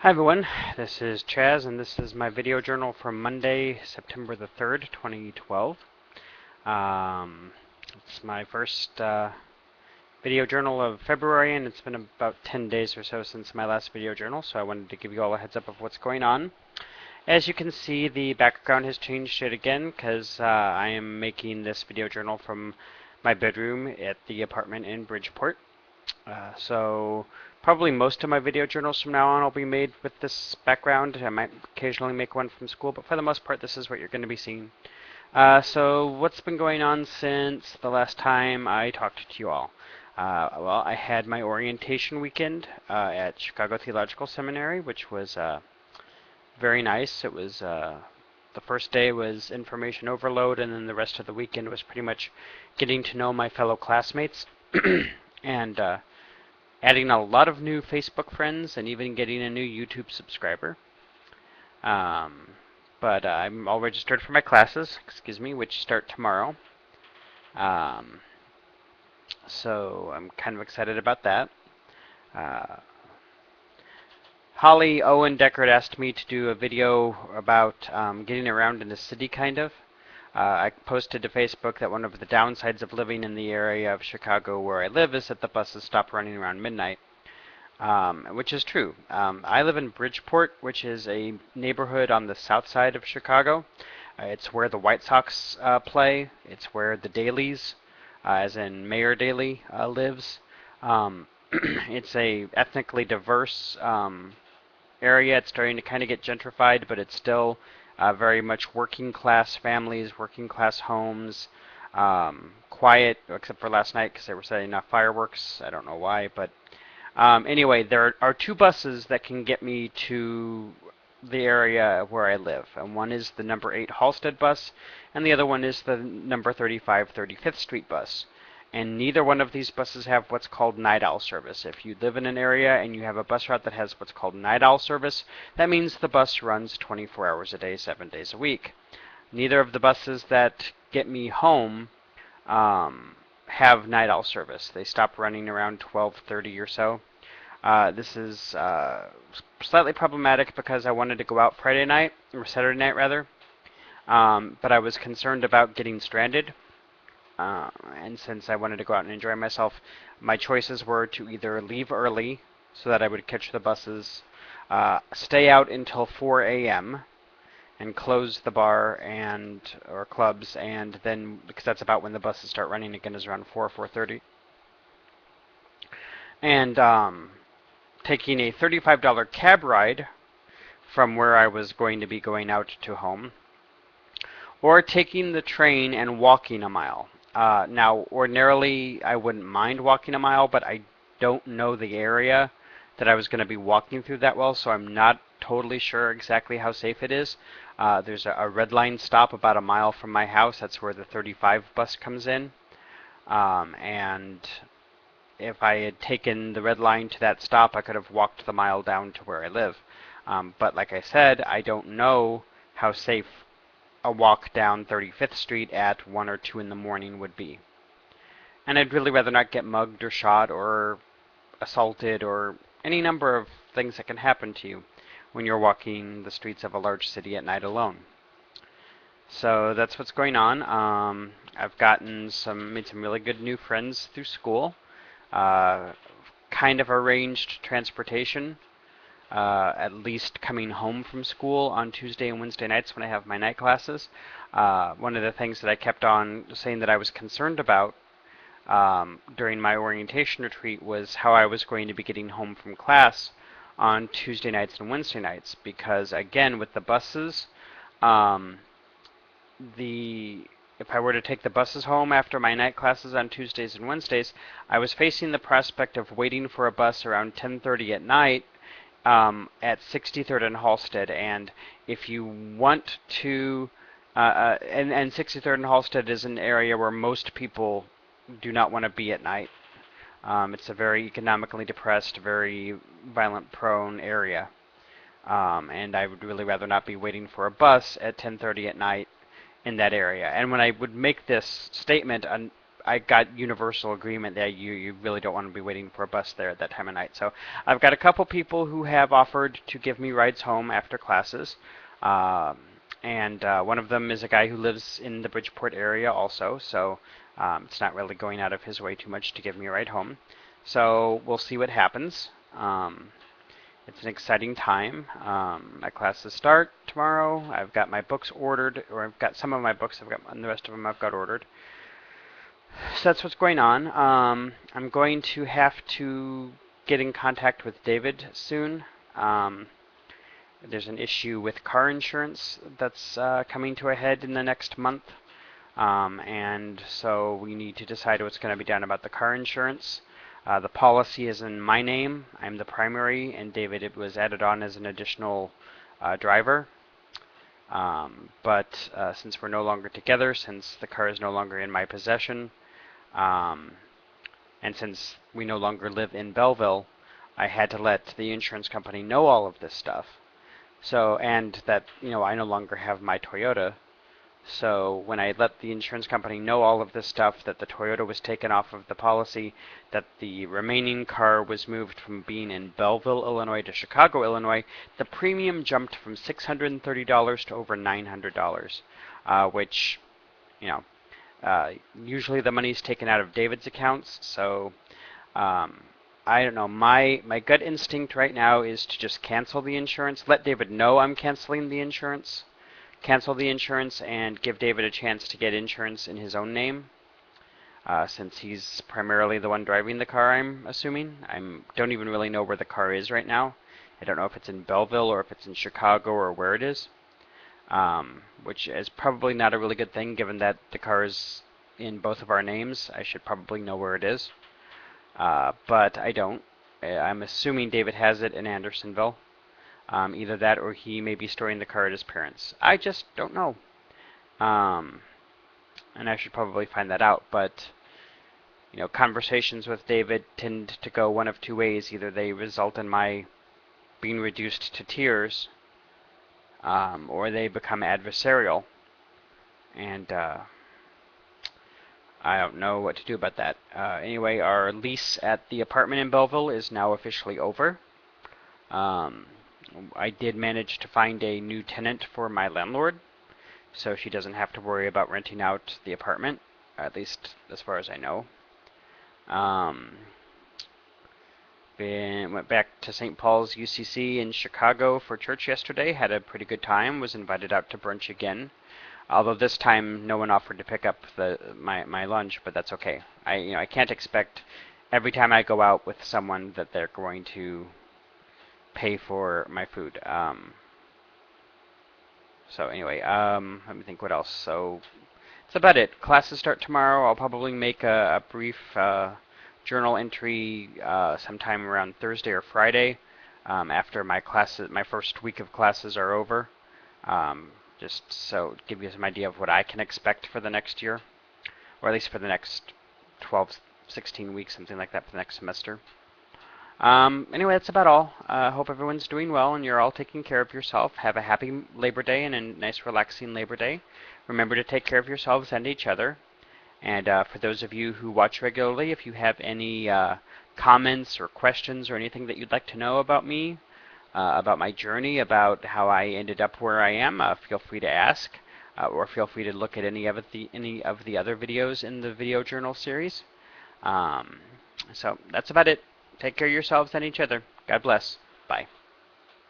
Hi everyone, this is Chaz and this is my video journal from Monday, September the 3rd, 2012. It's my first video journal of February, and it's been about 10 days or so since my last video journal, so I wanted to give you all a heads up of what's going on. As you can see, the background has changed yet again because I am making this video journal from my bedroom at the apartment in Bridgeport. So probably most of my video journals from now on will be made with this background. I might occasionally make one from school, but for the most part, this is what you're going to be seeing. So what's been going on since the last time I talked to you all? Well, I had my orientation weekend at Chicago Theological Seminary, which was very nice. It was the first day was information overload, and then the rest of the weekend was pretty much getting to know my fellow classmates and adding a lot of new Facebook friends and even getting a new YouTube subscriber. But I'm all registered for my classes, which start tomorrow. So I'm kind of excited about that. Holly Owen Deckard asked me to do a video about getting around in the city, kind of. I posted to Facebook that one of the downsides of living in the area of Chicago where I live is that the buses stop running around midnight, which is true. I live in Bridgeport, which is a neighborhood on the south side of Chicago. It's where the White Sox play. It's where the Dailies, as in Mayor Daley, lives. It's a ethnically diverse area. It's starting to kind of get gentrified, but it's still very much working class families, working class homes, quiet, except for last night because they were setting off fireworks. I don't know why, but anyway, there are two buses that can get me to the area where I live. And one is the number 8 Halsted bus, and the other one is the number 35 35th Street bus. And neither one of these buses have what's called night owl service. If you live in an area and you have a bus route that has what's called night owl service, that means the bus runs 24 hours a day, 7 days a week. Neither of the buses that get me home have night owl service. They stop running around 12:30 or so. This is slightly problematic because I wanted to go out Friday night, or Saturday night rather, but I was concerned about getting stranded. And since I wanted to go out and enjoy myself, my choices were to either leave early so that I would catch the buses, stay out until 4 a.m. and close the bar and or clubs, and then because that's about when the buses start running again, is around 4:30, and taking a $35 cab ride from where I was going to be going out to home, or taking the train and walking a mile. Now, ordinarily, I wouldn't mind walking a mile, but I don't know the area that I was going to be walking through that well, so I'm not totally sure exactly how safe it is. There's a red line stop about a mile from my house. That's where the 35 bus comes in. And if I had taken the red line to that stop, I could have walked the mile down to where I live. But like I said, I don't know how safe a walk down 35th Street at 1 or 2 in the morning would be. And I'd really rather not get mugged or shot or assaulted or any number of things that can happen to you when you're walking the streets of a large city at night alone. So that's what's going on. I've made some really good new friends through school. Kind of arranged transportation, at least coming home from school on Tuesday and Wednesday nights when I have my night classes. One of the things that I kept on saying that I was concerned about during my orientation retreat was how I was going to be getting home from class on Tuesday nights and Wednesday nights, because again, with the buses, if I were to take the buses home after my night classes on Tuesdays and Wednesdays, I was facing the prospect of waiting for a bus around 10:30 at night at 63rd and Halsted. And if you want to, and 63rd and Halsted is an area where most people do not want to be at night. It's a very economically depressed, very violent-prone area. And I would really rather not be waiting for a bus at 10:30 at night in that area. And when I would make this statement I got universal agreement that you really don't want to be waiting for a bus there at that time of night. So I've got a couple people who have offered to give me rides home after classes. And one of them is a guy who lives in the Bridgeport area also, so it's not really going out of his way too much to give me a ride home. So we'll see what happens. It's an exciting time. My classes start tomorrow. I've got my books ordered, or I've got some of my books, and the rest of them I've got ordered. So that's what's going on. I'm going to have to get in contact with David soon. There's an issue with car insurance that's coming to a head in the next month. And so we need to decide what's going to be done about the car insurance. The policy is in my name. I'm the primary, and David was added on as an additional driver. But since we're no longer together, since the car is no longer in my possession, and since we no longer live in Belleville, I had to let the insurance company know all of this stuff. So, and that, I no longer have my Toyota. So when I let the insurance company know all of this stuff, that the Toyota was taken off of the policy, that the remaining car was moved from being in Belleville, Illinois to Chicago, Illinois, the premium jumped from $630 to over $900, which, usually the money's taken out of David's accounts. So I don't know. My gut instinct right now is to just cancel the insurance, let David know I'm canceling the insurance. Cancel the insurance and give David a chance to get insurance in his own name, since he's primarily the one driving the car, I'm assuming. I don't even really know where the car is right now. I don't know if it's in Belleville or if it's in Chicago or where it is, which is probably not a really good thing given that the car is in both of our names. I should probably know where it is, but I don't. I'm assuming David has it in Andersonville. Either that or he may be storing the car at his parents'. I just don't know. And I should probably find that out. But, conversations with David tend to go one of two ways. Either they result in my being reduced to tears, or they become adversarial. And I don't know what to do about that. Anyway, our lease at the apartment in Belleville is now officially over. I did manage to find a new tenant for my landlord, so she doesn't have to worry about renting out the apartment, at least as far as I know. Went back to St. Paul's UCC in Chicago for church yesterday, had a pretty good time, was invited out to brunch again. Although this time no one offered to pick up my lunch, but that's okay. I can't expect every time I go out with someone that they're going to pay for my food. So anyway, let me think what else. So that's about it. Classes start tomorrow. I'll probably make a brief journal entry sometime around Thursday or Friday, after my first week of classes are over. Just so give you some idea of what I can expect for the next year, or at least for the next 12, 16 weeks, something like that for the next semester. Anyway, that's about all. Hope everyone's doing well and you're all taking care of yourself. Have a happy Labor Day and a nice relaxing Labor Day. Remember to take care of yourselves and each other. And for those of you who watch regularly, if you have any comments or questions or anything that you'd like to know about me, about my journey, about how I ended up where I am, feel free to ask, or feel free to look at any of the other videos in the video journal series. So that's about it. Take care of yourselves and each other. God bless. Bye.